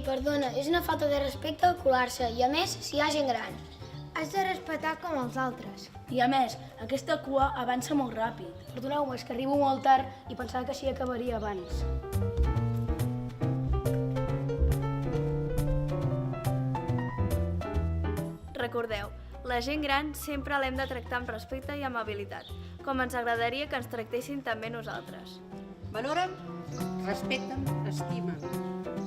perdona, és una falta de respecte colar-se, i a més, si hi ha gent gran. Has de respectar com els altres. I a més, aquesta cua avança molt ràpid. Perdoneu-me, és que arribo molt tard i pensava que així acabaria abans. Recordeu, la gent gran sempre l'hem de tractar amb respecte i amabilitat, com ens agradaria que ens tractessin també nosaltres. Valora'm, respecta'm, estima'm.